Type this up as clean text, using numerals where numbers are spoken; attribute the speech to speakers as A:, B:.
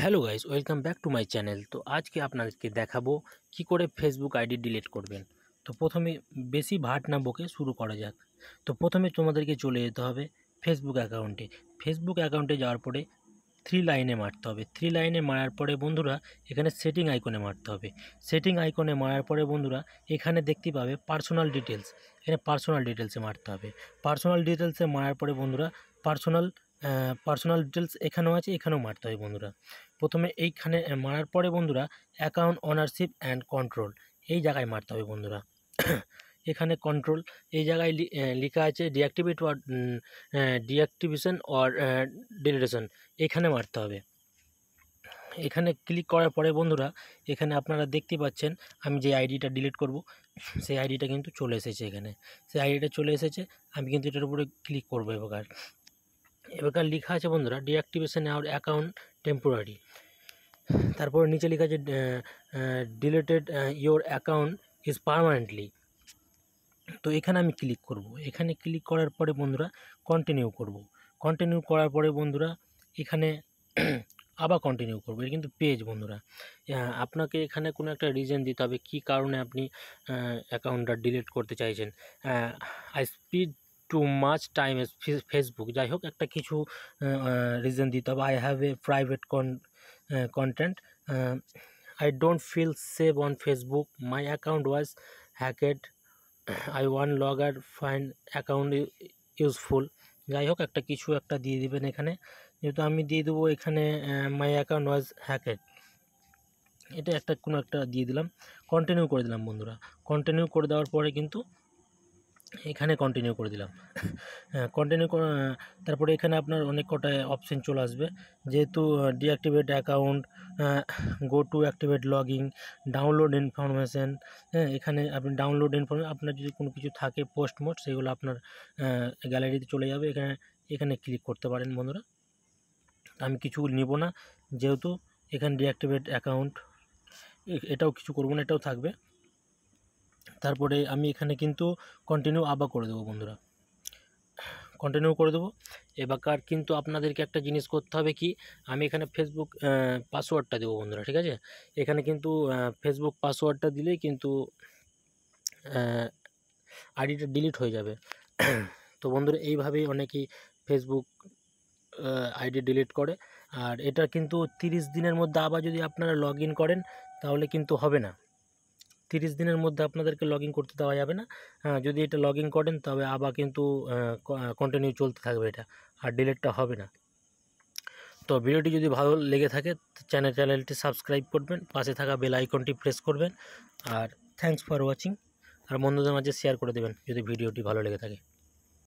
A: Hello guys, welcome back to my channel. তো আজকে আপনাদেরকে দেখাবো কি করে ফেসবুক আইডি ডিলিট করবেন। তো প্রথমে বেশি ভাট না বকে শুরু করা যাক। তো প্রথমে তোমাদেরকে চলে যেতে হবে ফেসবুক অ্যাকাউন্টে। ফেসবুক অ্যাকাউন্টে যাওয়ার পরে থ্রি লাইনে মারতে হবে। থ্রি লাইনে মারার পরে বন্ধুরা এখানে সেটিং আইকনে মারতে হবে। সেটিং আইকনে মারার পরে বন্ধুরা এখানে দেখতে পাবে পার্সোনাল ডিটেলস। এখানে পার্সোনাল ডিটেলসে মারতে হবে। পার্সোনাল ডিটেলসে মারার পরে বন্ধুরা পার্সোনাল ডিটেলস এখানেও আছে, এখানেও মারতে হবে বন্ধুরা। প্রথমে এইখানে মারার পরে বন্ধুরা অ্যাকাউন্ট ওনারশিপ অ্যান্ড কন্ট্রোল এই জায়গায় মারতে হবে বন্ধুরা। এখানে কন্ট্রোল এই জায়গায় লেখা আছে ডিঅ্যাক্টিভেশন অর ডিলিটেশন, এখানে মারতে হবে। এখানে ক্লিক করার পরে বন্ধুরা এখানে আপনারা দেখতে পাচ্ছেন আমি যে আইডিটা ডিলিট করব সেই আইডিটা কিন্তু চলে এসেছে। এখানে সেই আইডিটা চলে এসেছে, আমি কিন্তু এটার উপরে ক্লিক করবো। এবার লেখা আছে বন্ধুরা ডিঅ্যাক্টিভেশন আওয়ার অ্যাকাউন্ট টেম্পোরারি। তারপরে নিচে লেখা আছে deleted your account is permanently. তো এখানে আমি ক্লিক করব। এখানে ক্লিক করার পরে বন্ধুরা কন্টিনিউ করব। কন্টিনিউ করার পরে বন্ধুরা এখানে আবার কন্টিনিউ করবো। এটা কিন্তু পেজ বন্ধুরা, আপনাকে এখানে কোনো একটা রিজন দিতে হবে কী কারণে আপনি অ্যাকাউন্টটা ডিলিট করতে চাইছেন। I spend too much time Facebook, যাই হোক একটা কিছু রিজন দিতে হবে। I have a private content, I don't feel safe on Facebook, my account was hacked, I one longer find account useful. যাই হোক একটা কিছু একটা দিয়ে দিবেন এখানে। যেহেতু আমি দিয়ে দেবো এখানে মাই অ্যাকাউন্ট ওয়াজ হ্যাকেড, এটা একটা কোনো একটা দিয়ে দিলাম। কন্টিনিউ করে দিলাম বন্ধুরা। কন্টিনিউ করে দেওয়ার পরে কিন্তু এখানে কন্টিনিউ করে দিলাম। তারপরে এখানে আপনার অনেক কটা অপশান চলে আসবে। যেহেতু deactivate account, go to activate login, download information. এখানে আপনি ডাউনলোড ইনফরমেশান, আপনার যদি কোনো কিছু থাকে পোস্ট মোড সেগুলো আপনার গ্যালারিতে চলে যাবে। এখানে ক্লিক করতে পারেন বন্ধুরা। আমি কিছু নিব না, যেহেতু এখানে ডিঅ্যাক্টিভেট অ্যাকাউন্ট, এটাও কিছু করব না, এটাও থাকবে। তারপরে আমি এখানে কিন্তু কন্টিনিউ আবার করে দেবো বন্ধুরা, কন্টিনিউ করে দেবো। এবার কিন্তু আপনাদেরকে একটা জিনিস করতে হবে কি, আমি এখানে ফেসবুক পাসওয়ার্ডটা দেবো বন্ধুরা, ঠিক আছে। এখানে কিন্তু ফেসবুক পাসওয়ার্ডটা দিলেই কিন্তু আইডিটা ডিলিট হয়ে যাবে। তো বন্ধুরা এইভাবেই অনেকেই ফেসবুক আইডি ডিলিট করে। আর এটা কিন্তু 30 দিনের মধ্যে আবার যদি আপনারা লগ ইন করেন তাহলে কিন্তু হবে না। 30 দিনের মধ্যে আপনাদেরকে লগ ইন করতে দেওয়া যাবে না। যদি এটা লগ ইন করেন তবে আবার কিন্তু কন্টিনিউ চলতে থাকবে এটা, আর ডিলিটটা হবে না। তো ভিডিওটি যদি ভালো লেগে থাকে চ্যানেলটি সাবস্ক্রাইব করবেন, পাশে থাকা বেল আইকনটি প্রেস করবেন। আর থ্যাঙ্কস ফর ওয়াচিং। আর বন্ধুদের মাঝে শেয়ার করে দেবেন যদি ভিডিওটি ভালো লেগে থাকে।